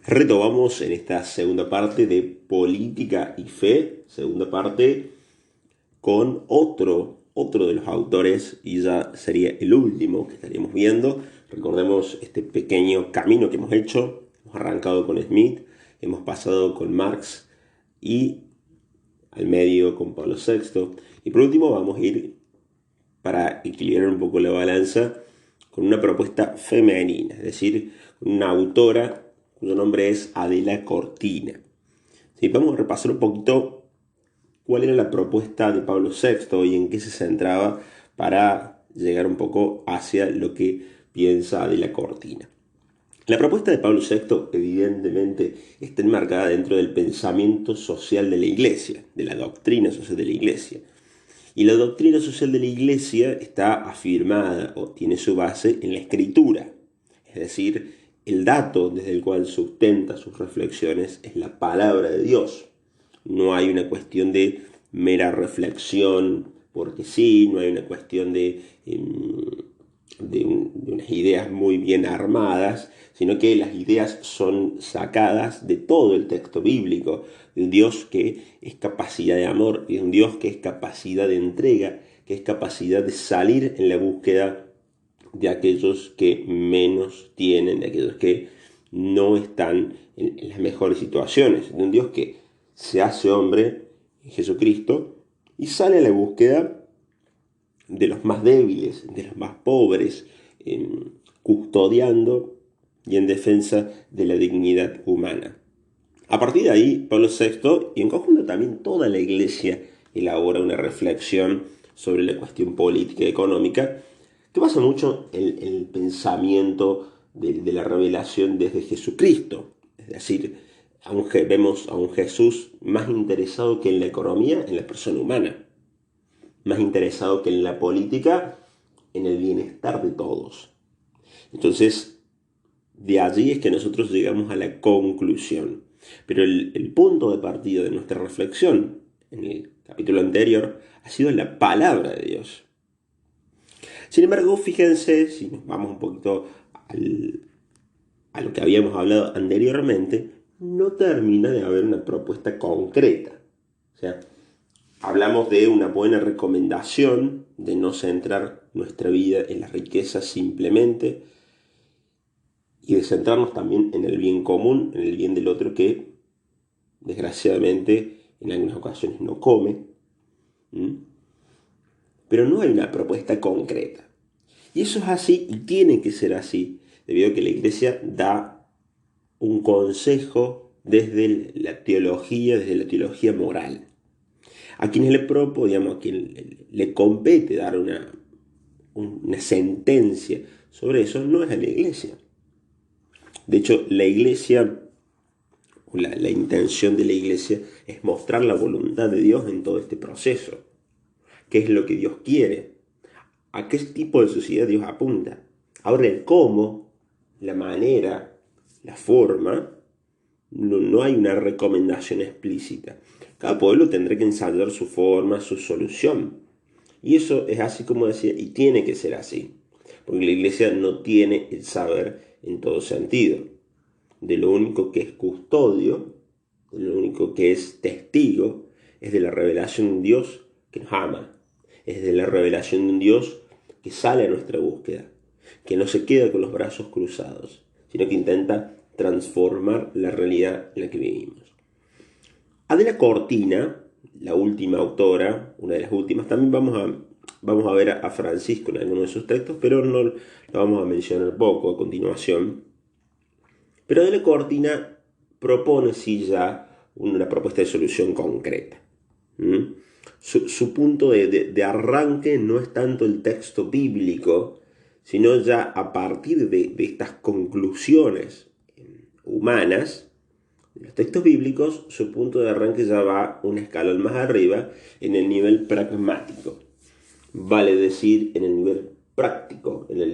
Retomamos en esta segunda parte de Política y Fe, segunda parte con otro de los autores, y ya sería el último que estaríamos viendo. Recordemos este pequeño camino que hemos hecho. Hemos arrancado con Smith, hemos pasado con Marx y al medio con Pablo VI. Y por último vamos a ir, para equilibrar un poco la balanza, con una propuesta femenina, es decir, una autora cuyo nombre es Adela Cortina. Sí, vamos a repasar un poquito cuál era la propuesta de Pablo VI y en qué se centraba para llegar un poco hacia lo que piensa Adela Cortina. La propuesta de Pablo VI evidentemente está enmarcada dentro del pensamiento social de la Iglesia, de la doctrina social de la Iglesia. Y la doctrina social de la Iglesia está afirmada o tiene su base en la Escritura, es decir, el dato desde el cual sustenta sus reflexiones es la palabra de Dios. No hay una cuestión de mera reflexión porque sí, no hay una cuestión de unas ideas muy bien armadas, sino que las ideas son sacadas de todo el texto bíblico, de un Dios que es capacidad de amor, de un Dios que es capacidad de entrega, que es capacidad de salir en la búsqueda de aquellos que menos tienen, de aquellos que no están en las mejores situaciones, de un Dios que se hace hombre en Jesucristo y sale a la búsqueda de los más débiles, de los más pobres, custodiando y en defensa de la dignidad humana. A partir de ahí, Pablo VI, y en conjunto también toda la Iglesia, elabora una reflexión sobre la cuestión política y económica que basa mucho en el pensamiento de la revelación desde Jesucristo. Es decir, vemos a un Jesús más interesado que en la economía, en la persona humana, más interesado que en la política, en el bienestar de todos. Entonces, de allí es que nosotros llegamos a la conclusión. Pero el punto de partida de nuestra reflexión en el capítulo anterior ha sido la palabra de Dios. Sin embargo, fíjense, si nos vamos un poquito a lo que habíamos hablado anteriormente, no termina de haber una propuesta concreta. O sea, hablamos de una buena recomendación de no centrar nuestra vida en la riqueza simplemente y de centrarnos también en el bien común, en el bien del otro que desgraciadamente en algunas ocasiones no come. Pero no hay una propuesta concreta. Y eso es así y tiene que ser así, debido a que la Iglesia da un consejo desde la teología moral. A quienes a quien le compete dar una sentencia sobre eso no es a la Iglesia. De hecho, la Iglesia, la intención de la Iglesia es mostrar la voluntad de Dios en todo este proceso. ¿Qué es lo que Dios quiere? ¿A qué tipo de sociedad Dios apunta? Ahora el cómo, la manera, la forma, no hay una recomendación explícita. Cada pueblo tendrá que ensayar su forma, su solución. Y eso es así como decía, y tiene que ser así. Porque la Iglesia no tiene el saber en todo sentido. De lo único que es custodio, de lo único que es testigo, es de la revelación de un Dios que nos ama. Es de la revelación de un Dios que sale a nuestra búsqueda, que no se queda con los brazos cruzados, sino que intenta transformar la realidad en la que vivimos. Adela Cortina, la última autora, una de las últimas, también vamos a ver a Francisco en alguno de sus textos, pero no lo vamos a mencionar poco a continuación. Pero Adela Cortina propone sí ya una propuesta de solución concreta. Su punto de arranque no es tanto el texto bíblico, sino ya a partir de estas conclusiones humanas, de los textos bíblicos, su punto de arranque ya va un escalón más arriba en el nivel pragmático. Vale decir, en el nivel práctico, en el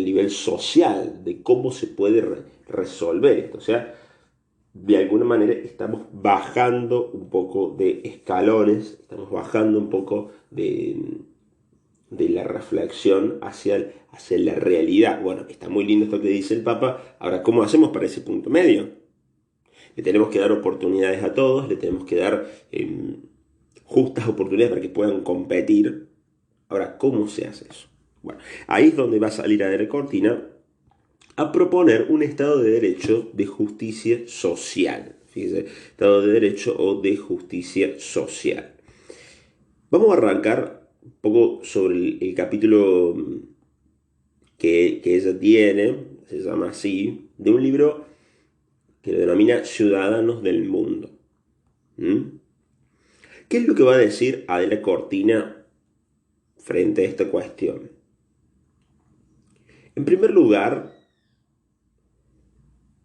nivel social, de cómo se puede resolver esto. O sea, de alguna manera estamos bajando un poco de escalones, estamos bajando un poco de la reflexión hacia la realidad. Bueno, está muy lindo esto que dice el Papa. Ahora, ¿cómo hacemos para ese punto medio? Le tenemos que dar oportunidades a todos, le tenemos que dar justas oportunidades para que puedan competir. Ahora, ¿cómo se hace eso? Bueno, ahí es donde va a salir Adriana Cortina a proponer un Estado de Derecho de justicia social. Fíjese, Estado de Derecho o de justicia social. Vamos a arrancar un poco sobre el capítulo que ella tiene, se llama así, de un libro que lo denomina Ciudadanos del Mundo. ¿Qué es lo que va a decir Adela Cortina frente a esta cuestión? En primer lugar,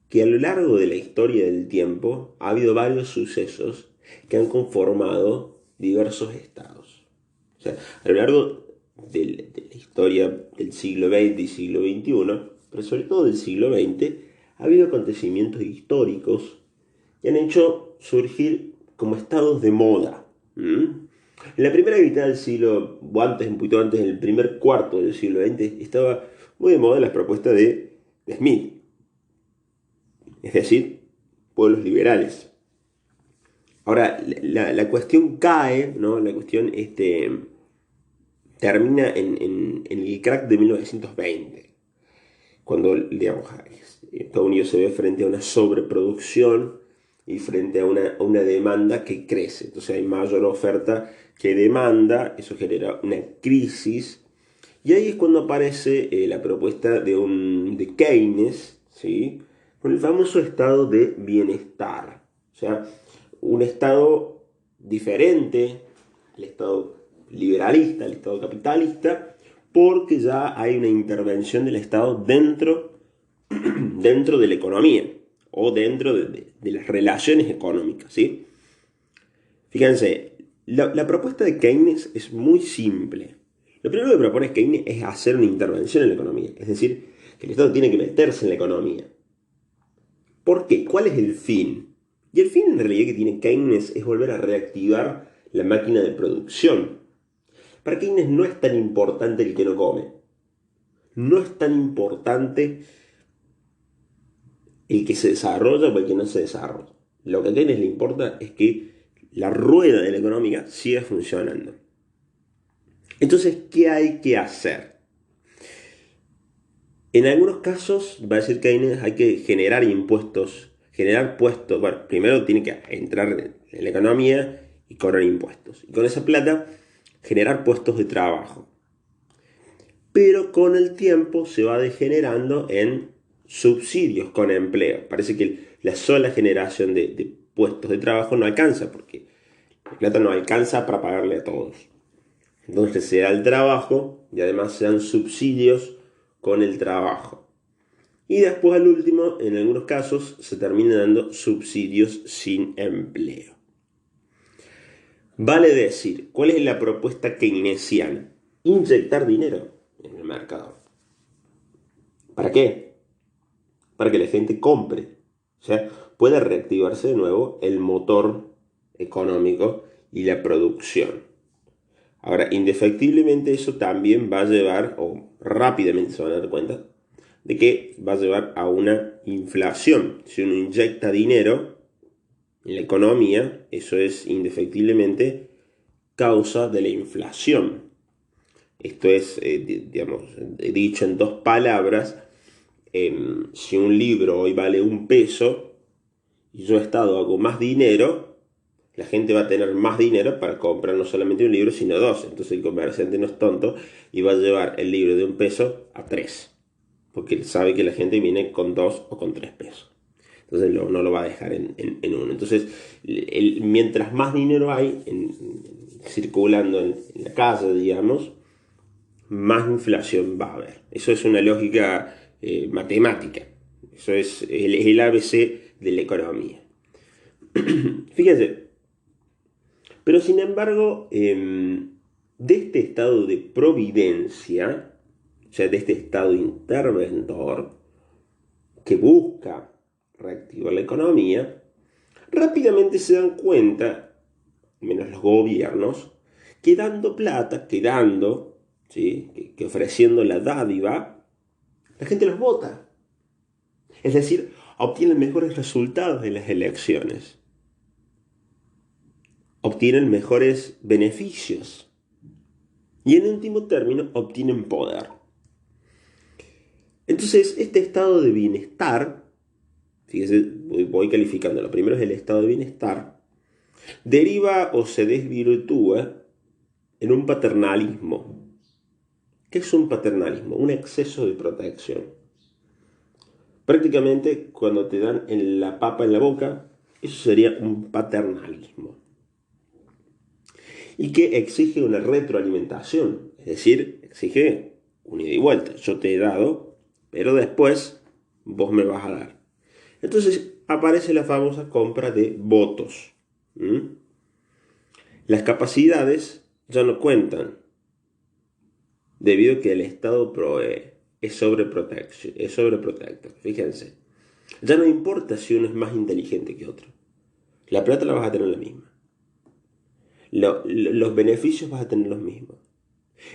que a lo largo de la historia del tiempo ha habido varios sucesos que han conformado diversos estados. O sea, a lo largo de la historia del siglo XX y siglo XXI, pero sobre todo del siglo XX, ha habido acontecimientos históricos que han hecho surgir como estados de moda. En la primera mitad del siglo, o antes, un poquito antes, en el primer cuarto del siglo XX, estaba muy de moda las propuestas de Smith, es decir, pueblos liberales. Ahora, la cuestión cae, ¿no? La cuestión termina en el crack de 1920, cuando, digamos, Estados Unidos se ve frente a una sobreproducción y frente a una demanda que crece. Entonces hay mayor oferta que demanda, eso genera una crisis, y ahí es cuando aparece la propuesta de Keynes, ¿sí? Con el famoso estado de bienestar. O sea, un estado diferente al estado liberalista, al estado capitalista, porque ya hay una intervención del Estado dentro de la economía o dentro de las relaciones económicas, ¿sí? Fíjense, la propuesta de Keynes es muy simple. Lo primero que propone Keynes es hacer una intervención en la economía, es decir, que el Estado tiene que meterse en la economía. ¿Por qué? ¿Cuál es el fin? Y el fin en realidad que tiene Keynes es volver a reactivar la máquina de producción. Para Keynes no es tan importante el que no come. No es tan importante el que se desarrolla o el que no se desarrolla. Lo que a Keynes le importa es que la rueda de la economía siga funcionando. Entonces, ¿qué hay que hacer? En algunos casos, va a decir Keynes, hay que generar impuestos, generar puestos. Bueno, primero tiene que entrar en la economía y cobrar impuestos. Y con esa plata, generar puestos de trabajo. Pero con el tiempo se va degenerando en subsidios con empleo. Parece que la sola generación de puestos de trabajo no alcanza, porque la plata no alcanza para pagarle a todos. Entonces se da el trabajo y además se dan subsidios con el trabajo. Y después al último, en algunos casos, se termina dando subsidios sin empleo. Vale decir, ¿cuál es la propuesta keynesiana? Inyectar dinero en el mercado. ¿Para qué? Para que la gente compre. O sea, pueda reactivarse de nuevo el motor económico y la producción. Ahora, indefectiblemente eso también va a llevar, o rápidamente se van a dar cuenta, de que va a llevar a una inflación. Si uno inyecta dinero en la economía, eso es indefectiblemente causa de la inflación. Esto es, digamos, dicho en dos palabras, si un libro hoy vale $1 y yo Estado hago más dinero, la gente va a tener más dinero para comprar no solamente un libro, sino dos. Entonces el comerciante no es tonto y va a llevar el libro de $1 a 3. Porque él sabe que la gente viene con 2 o con 3 pesos. Entonces no lo va a dejar en uno. Entonces, mientras más dinero hay circulando en la calle, digamos, más inflación va a haber. Eso es una lógica matemática. Eso es el ABC de la economía. Fíjense, pero sin embargo, de este estado de providencia, o sea, de este estado interventor que busca reactivar la economía, rápidamente se dan cuenta, menos los gobiernos, que dando plata, ¿sí? Que ofreciendo la dádiva, la gente los vota. Es decir, obtienen mejores resultados en las elecciones, obtienen mejores beneficios y en último término obtienen poder. Entonces, este estado de bienestar, fíjese, voy calificándolo. Primero es el estado de bienestar, deriva o se desvirtúa en un paternalismo. ¿Qué es un paternalismo? Un exceso de protección. Prácticamente cuando te dan la papa en la boca, eso sería un paternalismo. Y que exige una retroalimentación, es decir, exige un ida y vuelta. Yo te he dado, pero después vos me vas a dar. Entonces aparece la famosa compra de votos. Las capacidades ya no cuentan, debido a que el Estado provee. Es sobreprotector. Fíjense. Ya no importa si uno es más inteligente que otro. La plata la vas a tener la misma. Los beneficios vas a tener los mismos.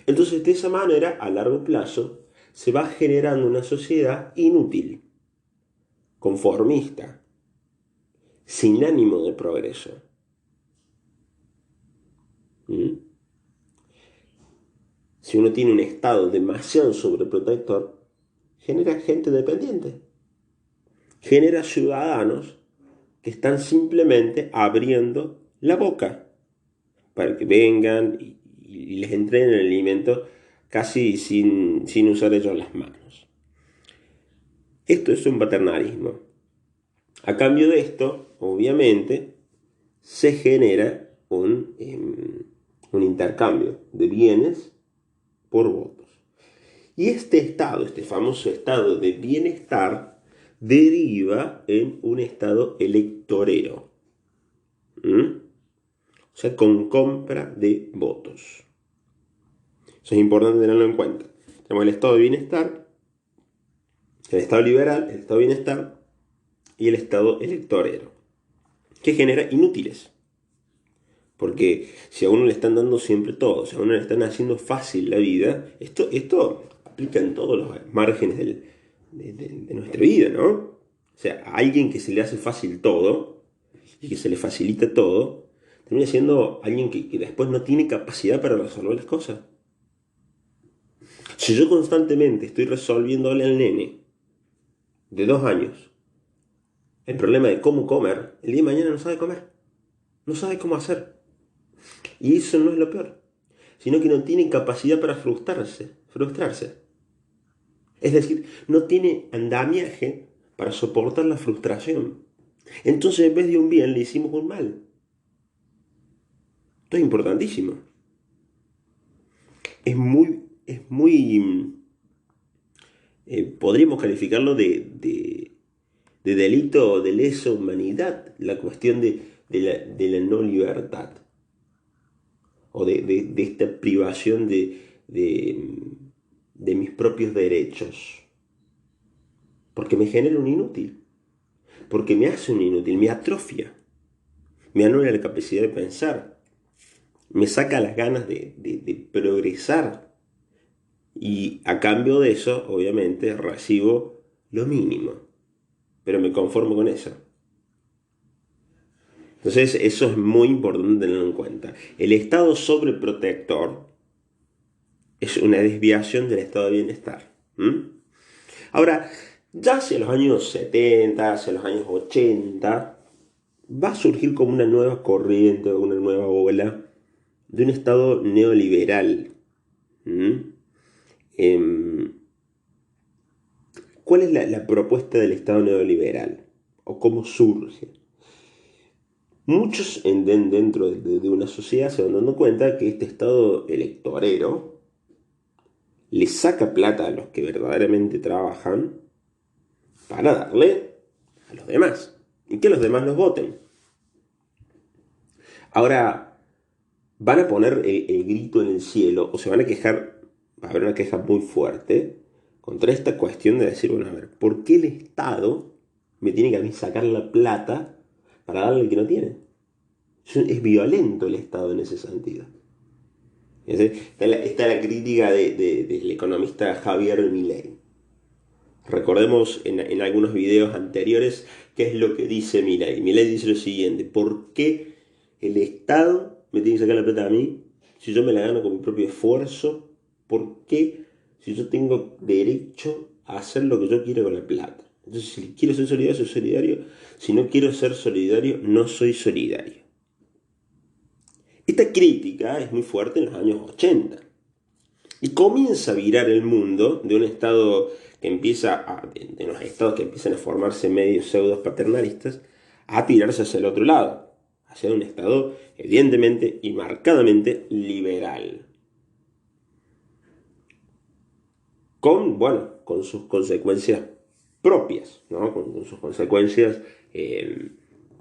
Entonces, de esa manera, a largo plazo, se va generando una sociedad inútil, conformista, sin ánimo de progreso. Si uno tiene un Estado demasiado sobreprotector, genera gente dependiente. Genera ciudadanos que están simplemente abriendo la boca para que vengan y les entreguen el alimento casi sin usar ellos las manos. Esto es un paternalismo. A cambio de esto, obviamente, se genera un intercambio de bienes por votos. Y este estado, este famoso estado de bienestar, deriva en un estado electorero. O sea, con compra de votos. Eso es importante tenerlo en cuenta. Tenemos el estado de bienestar, el estado liberal, el estado de bienestar y el estado electorero, que genera inútiles. Porque si a uno le están dando siempre todo, si a uno le están haciendo fácil la vida, esto aplica en todos los márgenes de nuestra vida, ¿no? O sea, a alguien que se le hace fácil todo y que se le facilita todo, termina siendo alguien que después no tiene capacidad para resolver las cosas. Si yo constantemente estoy resolviéndole al nene de 2 años el problema de cómo comer, el día de mañana no sabe comer, no sabe cómo hacer. Y eso no es lo peor, sino que no tiene capacidad para frustrarse. Es decir, no tiene andamiaje para soportar la frustración. Entonces, en vez de un bien, le hicimos un mal. Esto es importantísimo. Podríamos calificarlo de delito de lesa humanidad, la cuestión de la no libertad, o de esta privación de mis propios derechos, porque me genera un inútil, porque me hace un inútil, me atrofia, me anula la capacidad de pensar, me saca las ganas de progresar, y a cambio de eso, obviamente, recibo lo mínimo, pero me conformo con eso. Entonces, eso es muy importante tenerlo en cuenta. El estado sobreprotector es una desviación del estado de bienestar. Ahora, ya hacia los años 70, hacia los años 80, va a surgir como una nueva corriente, una nueva ola de un estado neoliberal. ¿Cuál es la propuesta del estado neoliberal? ¿O cómo surge? Muchos dentro de una sociedad se van dando cuenta que este estado electorero le saca plata a los que verdaderamente trabajan para darle a los demás y que los demás los voten. Ahora, van a poner el grito en el cielo o se van a quejar, va a haber una queja muy fuerte contra esta cuestión de decir, bueno, a ver, ¿por qué el Estado me tiene que a mí sacar la plata para darle al que no tiene? Es violento el Estado en ese sentido. Está la crítica del economista Javier Milei. Recordemos en algunos videos anteriores qué es lo que dice Milei. Milei dice lo siguiente: ¿por qué el Estado me tiene que sacar la plata a mí si yo me la gano con mi propio esfuerzo? ¿Por qué si yo tengo derecho a hacer lo que yo quiero con la plata? Entonces, si quiero ser solidario, soy solidario. Si no quiero ser solidario, no soy solidario. Esta crítica es muy fuerte en los años 80 y comienza a virar el mundo de un estado que de los estados que empiezan a formarse medios pseudos paternalistas, a tirarse hacia el otro lado, hacia un estado evidentemente y marcadamente liberal. Con sus consecuencias propias, ¿no? Con sus consecuencias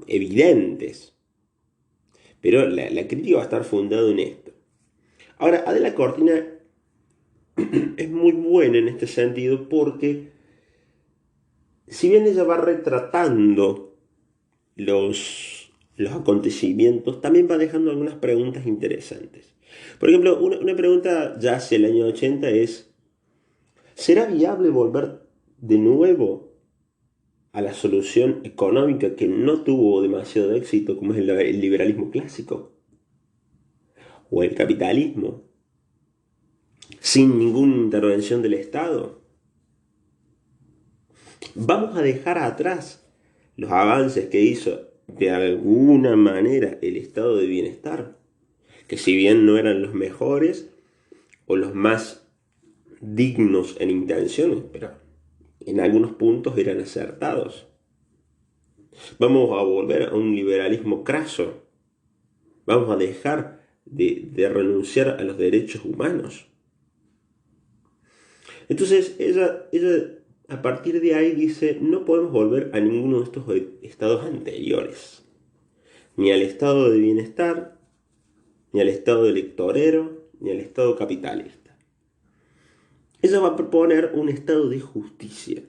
evidentes. Pero la crítica va a estar fundada en esto. Ahora, Adela Cortina es muy buena en este sentido porque, si bien ella va retratando los acontecimientos, también va dejando algunas preguntas interesantes. Por ejemplo, una pregunta ya hacia el año 80 es: ¿será viable volver de nuevo a la solución económica que no tuvo demasiado éxito, como es el liberalismo clásico o el capitalismo, sin ninguna intervención del Estado? Vamos a dejar atrás los avances que hizo de alguna manera el estado de bienestar, que si bien no eran los mejores o los más dignos en intenciones, pero en algunos puntos eran acertados. Vamos a volver a un liberalismo craso. Vamos a dejar de renunciar a los derechos humanos. Entonces ella a partir de ahí dice: no podemos volver a ninguno de estos estados anteriores, ni al estado de bienestar, ni al estado electorero, ni al estado capitalista. Ella va a proponer un estado de justicia.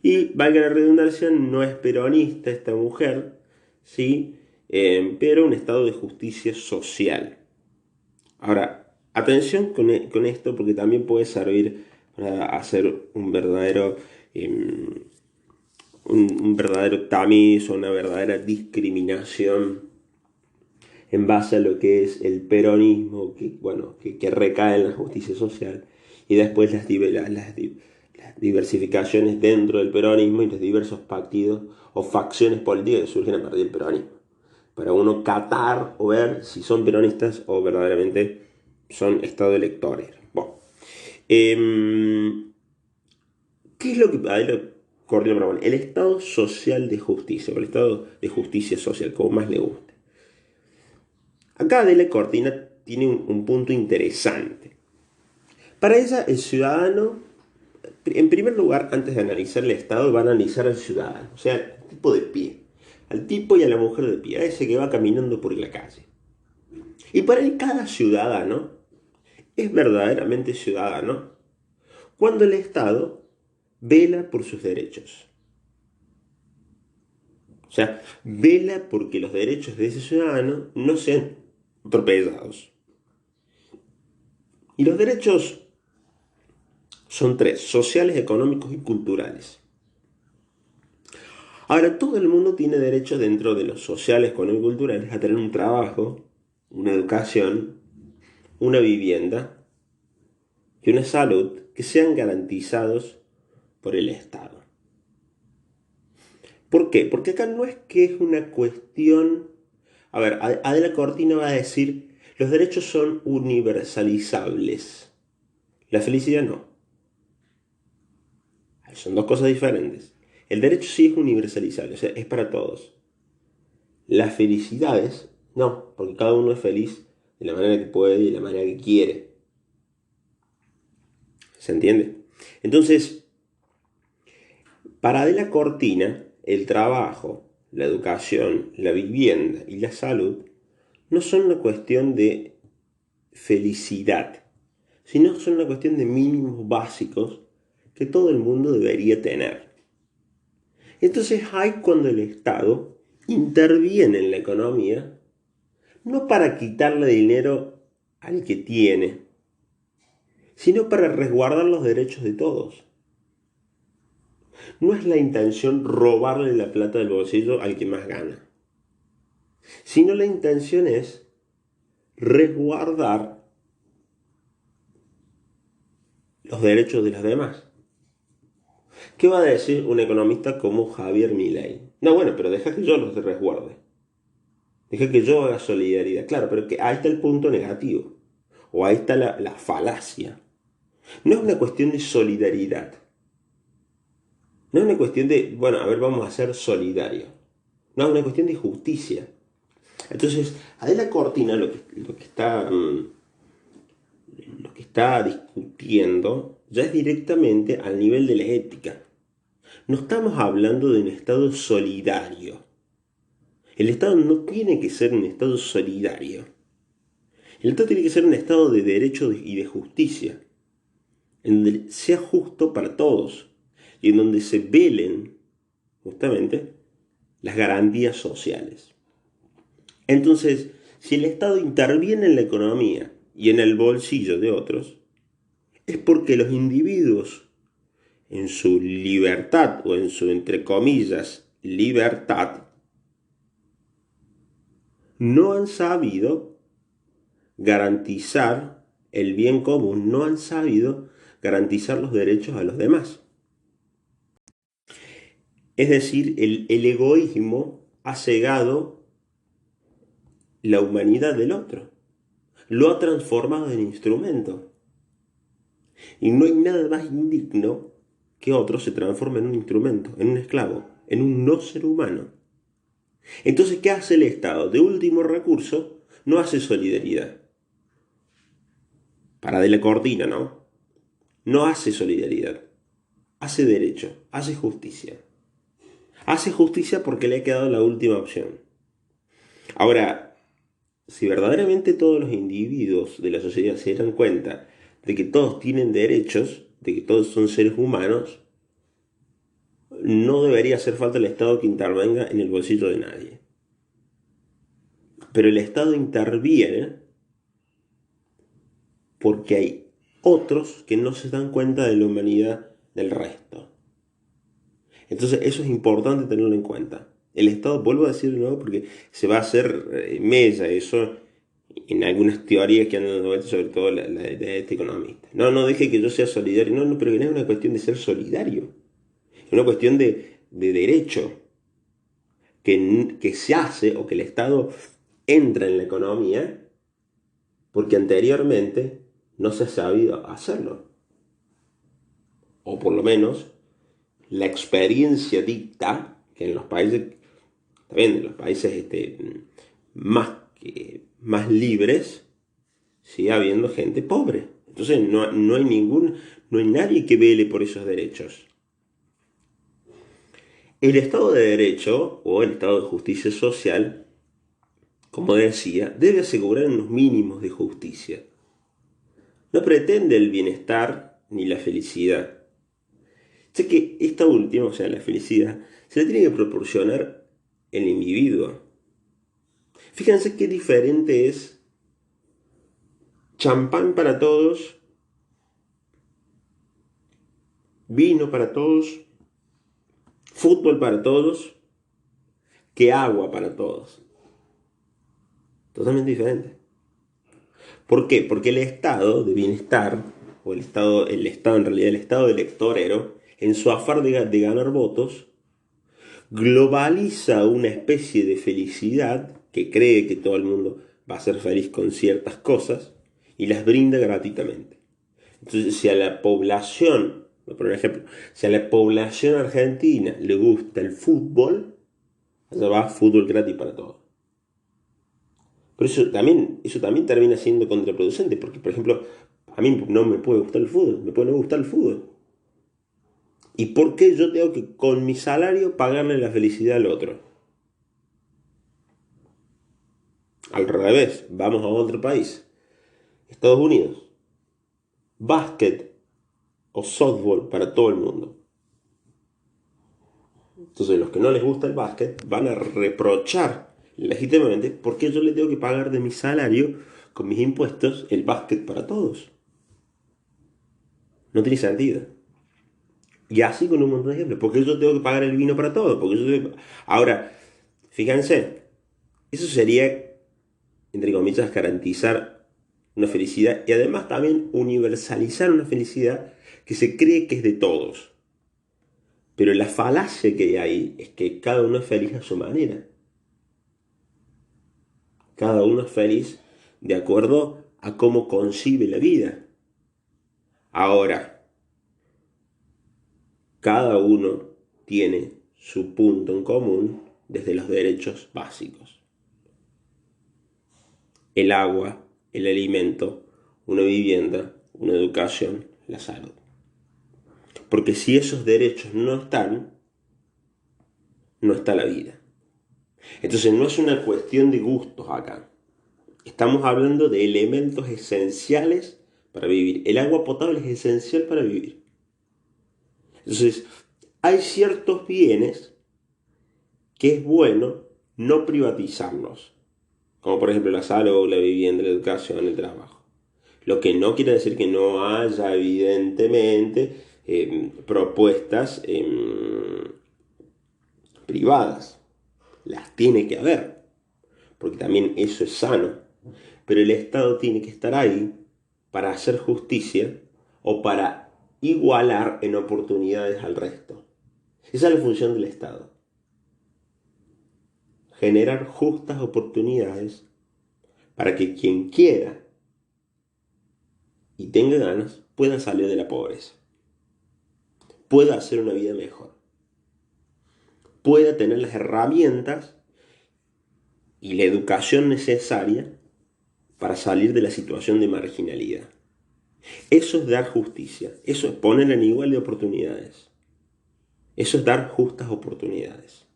Y, valga la redundancia, no es peronista esta mujer, ¿sí? Pero un estado de justicia social. Ahora, atención con esto, porque también puede servir para hacer un verdadero tamiz o una verdadera discriminación en base a lo que es el peronismo, que recae en la justicia social, y después las diversificaciones dentro del peronismo y los diversos partidos o facciones políticas que surgen a partir del peronismo, para uno catar o ver si son peronistas o verdaderamente son estado electores. Bueno, ¿qué es lo que Cortina propone? El estado social de justicia, o el estado de justicia social, como más le guste. Acá Adela Cortina tiene un punto interesante. Para ella, el ciudadano, en primer lugar, antes de analizar el Estado, va a analizar al ciudadano, o sea, al tipo de pie, al tipo y a la mujer de pie, a ese que va caminando por la calle. Y para él, cada ciudadano es verdaderamente ciudadano cuando el Estado vela por sus derechos. O sea, vela porque los derechos de ese ciudadano no sean atropellados. Y los derechos son tres: sociales, económicos y culturales. Ahora, todo el mundo tiene derecho, dentro de los sociales, económicos y culturales, a tener un trabajo, una educación, una vivienda y una salud que sean garantizados por el Estado. ¿Por qué? Porque acá no es que es una cuestión... A ver, Adela Cortina va a decir: los derechos son universalizables. La felicidad no. Son dos cosas diferentes. El derecho sí es universalizable, o sea, es para todos. Las felicidades no, porque cada uno es feliz de la manera que puede y de la manera que quiere. ¿Se entiende? Entonces, para Adela Cortina, el trabajo, la educación, la vivienda y la salud no son una cuestión de felicidad, sino son una cuestión de mínimos básicos que todo el mundo debería tener. Entonces hay cuando el Estado interviene en la economía, no para quitarle dinero al que tiene, sino para resguardar los derechos de todos. No es la intención robarle la plata del bolsillo al que más gana, sino la intención es resguardar los derechos de los demás. ¿Qué va a decir un economista como Javier Milei? No, bueno, pero deja que yo los resguarde. Deja que yo haga solidaridad. Claro, pero que ahí está el punto negativo. O ahí está la falacia. No es una cuestión de solidaridad. No es una cuestión de, bueno, a ver, vamos a ser solidarios. No, es una cuestión de justicia. Entonces, Adela Cortina lo que está discutiendo ya es directamente al nivel de la ética. No estamos hablando de un Estado solidario. El Estado no tiene que ser un Estado solidario. El Estado tiene que ser un Estado de derecho y de justicia, en donde sea justo para todos y en donde se velen justamente las garantías sociales. Entonces, si el Estado interviene en la economía y en el bolsillo de otros, es porque los individuos, en su libertad o en su, entre comillas, libertad, no han sabido garantizar el bien común, no han sabido garantizar los derechos a los demás. Es decir, el egoísmo ha cegado la humanidad del otro, lo ha transformado en instrumento. Y no hay nada más indigno que otro se transforme en un instrumento, en un esclavo, en un no ser humano. Entonces, ¿qué hace el Estado? De último recurso, no hace solidaridad. Para de la cortina, ¿no? No hace solidaridad. Hace derecho, hace justicia. Hace justicia porque le ha quedado la última opción. Ahora, si verdaderamente todos los individuos de la sociedad se dan cuenta de que todos tienen derechos, de que todos son seres humanos, no debería hacer falta el Estado que intervenga en el bolsillo de nadie. Pero el Estado interviene porque hay otros que no se dan cuenta de la humanidad del resto. Entonces eso es importante tenerlo en cuenta. El Estado, vuelvo a decir de nuevo porque se va a hacer mella eso en algunas teorías que han dado vuelta, sobre todo la de este economista. No deje que yo sea solidario, no, pero no es una cuestión de ser solidario. Es una cuestión de derecho que se hace o que el Estado entra en la economía porque anteriormente no se ha sabido hacerlo. O por lo menos la experiencia dicta que en los países, también en los países más libres, sigue habiendo gente pobre. Entonces no hay nadie que vele por esos derechos. El Estado de Derecho o el Estado de Justicia Social, como decía, debe asegurar unos mínimos de justicia. No pretende el bienestar ni la felicidad. Sé que esta última, o sea, la felicidad, se la tiene que proporcionar el individuo. Fíjense qué diferente es champán para todos, vino para todos, fútbol para todos, que agua para todos. Totalmente diferente. ¿Por qué? Porque el estado de bienestar, o el estado en realidad, el estado electorero, en su afán de ganar votos, globaliza una especie de felicidad que cree que todo el mundo va a ser feliz con ciertas cosas y las brinda gratuitamente. Entonces, si a la población, voy a poner un ejemplo, si a la población argentina le gusta el fútbol, allá va fútbol gratis para todos. Pero eso también termina siendo contraproducente, porque, por ejemplo, a mí no me puede gustar el fútbol, me puede no gustar el fútbol. ¿Y por qué yo tengo que, con mi salario, pagarle la felicidad al otro? Al revés, vamos a otro país. Estados Unidos. Básquet o softball para todo el mundo. Entonces los que no les gusta el básquet van a reprochar legítimamente por qué yo le tengo que pagar de mi salario con mis impuestos el básquet para todos. No tiene sentido. Y así con un montón de ejemplos. Porque yo tengo que pagar el vino para todos. Ahora, fíjense, eso sería, entre comillas, garantizar una felicidad y además también universalizar una felicidad que se cree que es de todos. Pero la falacia que hay ahí es que cada uno es feliz a su manera. Cada uno es feliz de acuerdo a cómo concibe la vida. Ahora, cada uno tiene su punto en común desde los derechos básicos. El agua, el alimento, una vivienda, una educación, la salud. Porque si esos derechos no están, no está la vida. Entonces no es una cuestión de gustos acá. Estamos hablando de elementos esenciales para vivir. El agua potable es esencial para vivir. Entonces, hay ciertos bienes que es bueno no privatizarlos. Como por ejemplo la salud, la vivienda, la educación, el trabajo. Lo que no quiere decir que no haya, evidentemente, propuestas privadas. Las tiene que haber, porque también eso es sano. Pero el Estado tiene que estar ahí para hacer justicia o para igualar en oportunidades al resto. Esa es la función del Estado. Generar justas oportunidades para que quien quiera y tenga ganas pueda salir de la pobreza, pueda hacer una vida mejor, pueda tener las herramientas y la educación necesaria para salir de la situación de marginalidad. Eso es dar justicia, eso es poner en igual de oportunidades, eso es dar justas oportunidades.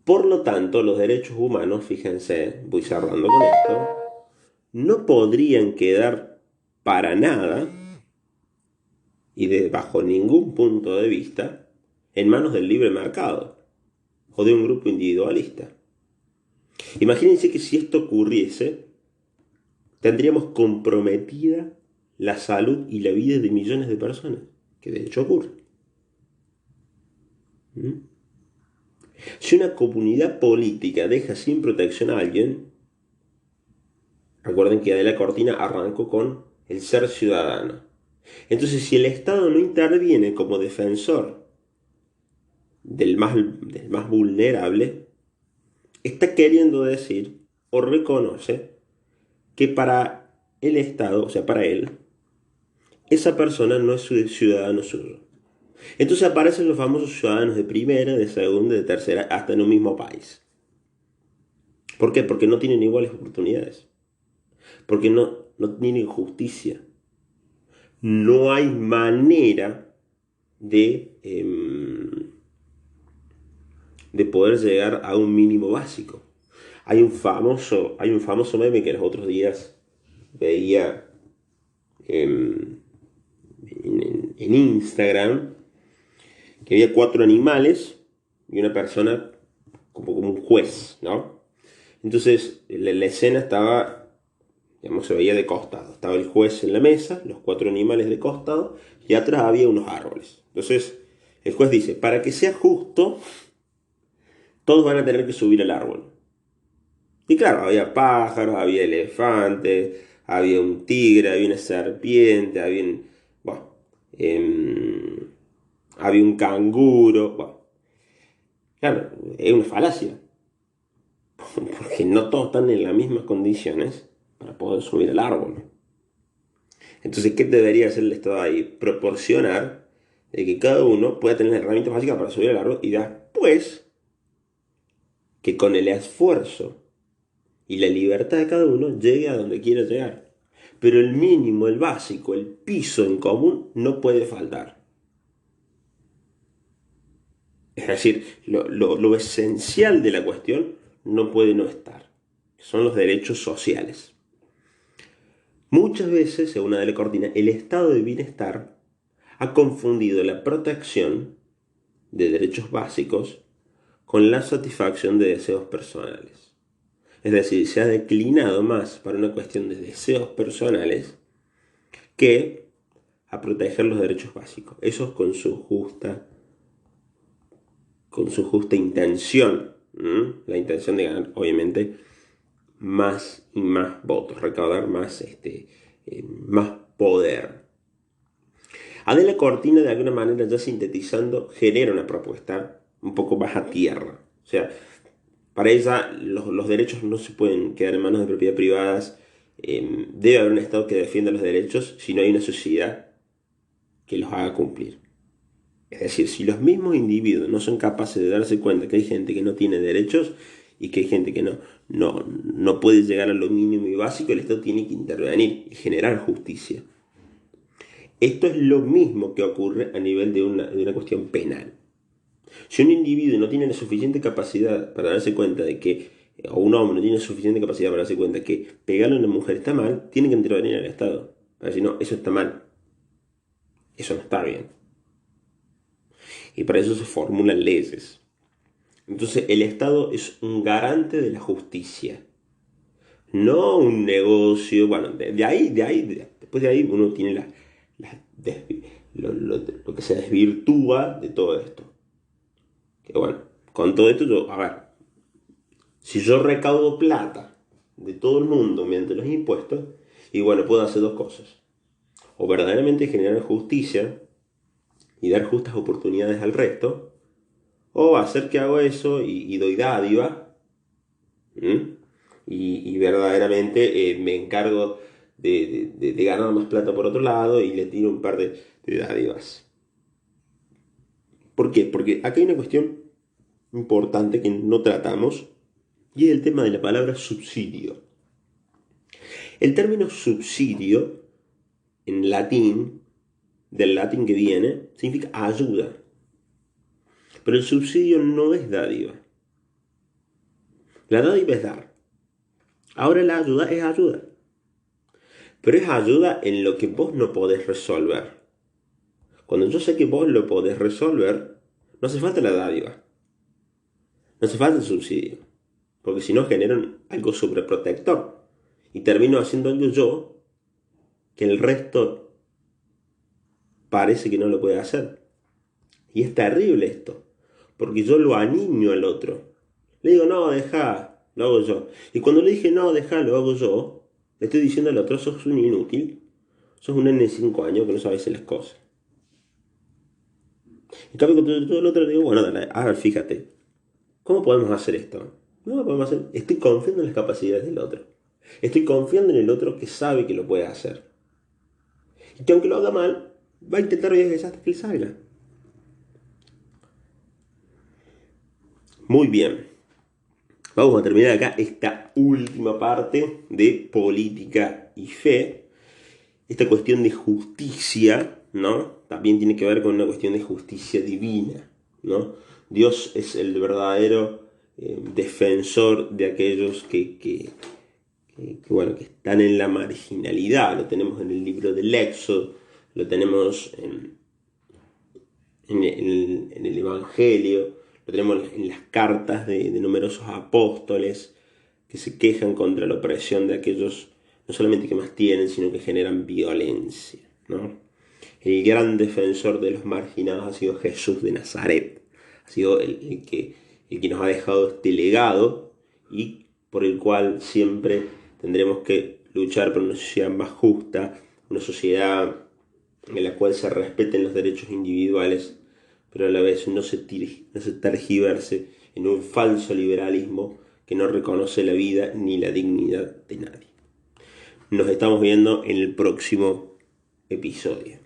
Por lo tanto, los derechos humanos, fíjense, voy cerrando con esto, no podrían quedar para nada y bajo ningún punto de vista en manos del libre mercado o de un grupo individualista. Imagínense que si esto ocurriese, tendríamos comprometida la salud y la vida de millones de personas, que de hecho ocurre. Si una comunidad política deja sin protección a alguien, recuerden que Adela Cortina arrancó con el ser ciudadano. Entonces, si el Estado no interviene como defensor del más vulnerable, está queriendo decir o reconoce que para el Estado, o sea, para él, esa persona no es ciudadano suyo. Entonces aparecen los famosos ciudadanos de primera, de segunda, de tercera, hasta en un mismo país. ¿Por qué? Porque no tienen iguales oportunidades. Porque no tienen justicia. No hay manera de poder llegar a un mínimo básico. Hay un famoso meme que los otros días veía en Instagram, que había 4 animales y una persona como un juez, ¿no? Entonces la escena estaba, digamos, se veía de costado. Estaba el juez en la mesa, los 4 animales de costado y atrás había unos árboles. Entonces el juez dice, para que sea justo, todos van a tener que subir al árbol. Y claro, había pájaros, había elefantes, había un tigre, había una serpiente, bueno, había un canguro. Bueno, claro, es una falacia. Porque no todos están en las mismas condiciones para poder subir al árbol. Entonces, ¿qué debería hacer el Estado ahí? Proporcionar de que cada uno pueda tener las herramientas básicas para subir al árbol y después que con el esfuerzo y la libertad de cada uno llegue a donde quiera llegar. Pero el mínimo, el básico, el piso en común no puede faltar. Es decir, lo esencial de la cuestión no puede no estar. Son los derechos sociales. Muchas veces, según Adela Cortina, el estado de bienestar ha confundido la protección de derechos básicos con la satisfacción de deseos personales. Es decir, se ha declinado más para una cuestión de deseos personales que a proteger los derechos básicos. Eso con su justa intención. La intención de ganar, obviamente, más y más votos, recaudar más poder. Adela Cortina, de alguna manera, ya sintetizando, genera una propuesta un poco más a tierra. O sea, para ella los derechos no se pueden quedar en manos de propiedad privadas. Debe haber un Estado que defienda los derechos si no hay una sociedad que los haga cumplir. Es decir, si los mismos individuos no son capaces de darse cuenta que hay gente que no tiene derechos y que hay gente que no puede llegar a lo mínimo y básico, el Estado tiene que intervenir y generar justicia. Esto es lo mismo que ocurre a nivel de una cuestión penal. Si un individuo no tiene la suficiente capacidad para darse cuenta de que, o un hombre no tiene suficiente capacidad para darse cuenta que pegarle a una mujer está mal, tiene que intervenir el Estado. Para decir, no, eso está mal. Eso no está bien. Y para eso se formulan leyes. Entonces el Estado es un garante de la justicia. No un negocio. Bueno, después de ahí uno tiene lo que se desvirtúa de todo esto. Que bueno, con todo esto a ver, si yo recaudo plata de todo el mundo mediante los impuestos, y bueno, puedo hacer dos cosas. O verdaderamente generar justicia y dar justas oportunidades al resto, o hacer que hago eso y doy dádiva, y verdaderamente me encargo de ganar más plata por otro lado y le tiro un par de dádivas. ¿Por qué? Porque acá hay una cuestión importante que no tratamos y es el tema de la palabra subsidio. El término subsidio en latín, del latín que viene, significa ayuda. Pero el subsidio no es dádiva. La dádiva es dar. Ahora la ayuda es ayuda. Pero es ayuda en lo que vos no podés resolver. Cuando yo sé que vos lo podés resolver, no hace falta la dádiva. No hace falta el subsidio. Porque si no generan algo sobreprotector. Y termino haciendo algo yo que el resto parece que no lo puede hacer. Y es terrible esto. Porque yo lo aniño al otro. Le digo, no, deja, lo hago yo. Y cuando le dije, no, deja, lo hago yo, le estoy diciendo al otro, sos un inútil. Sos un nene de 5 años que no sabe hacer las cosas. En cambio, cuando yo al otro le digo, bueno, dale, a ver, fíjate. ¿Cómo podemos hacer esto? No lo podemos hacer. Estoy confiando en las capacidades del otro. Estoy confiando en el otro que sabe que lo puede hacer. Y que aunque lo haga mal, va a intentar 10 veces hasta que le salga. Muy bien. Vamos a terminar acá esta última parte de política y fe. Esta cuestión de justicia, ¿no? También tiene que ver con una cuestión de justicia divina, ¿no? Dios es el verdadero defensor de aquellos que están en la marginalidad. Lo tenemos en el libro del Éxodo, lo tenemos en el Evangelio, lo tenemos en las cartas de numerosos apóstoles que se quejan contra la opresión de aquellos, no solamente que más tienen, sino que generan violencia, ¿no? El gran defensor de los marginados ha sido Jesús de Nazaret. Ha sido el que nos ha dejado este legado y por el cual siempre tendremos que luchar por una sociedad más justa, una sociedad en la cual se respeten los derechos individuales, pero a la vez no se tergiverse en un falso liberalismo que no reconoce la vida ni la dignidad de nadie. Nos estamos viendo en el próximo episodio.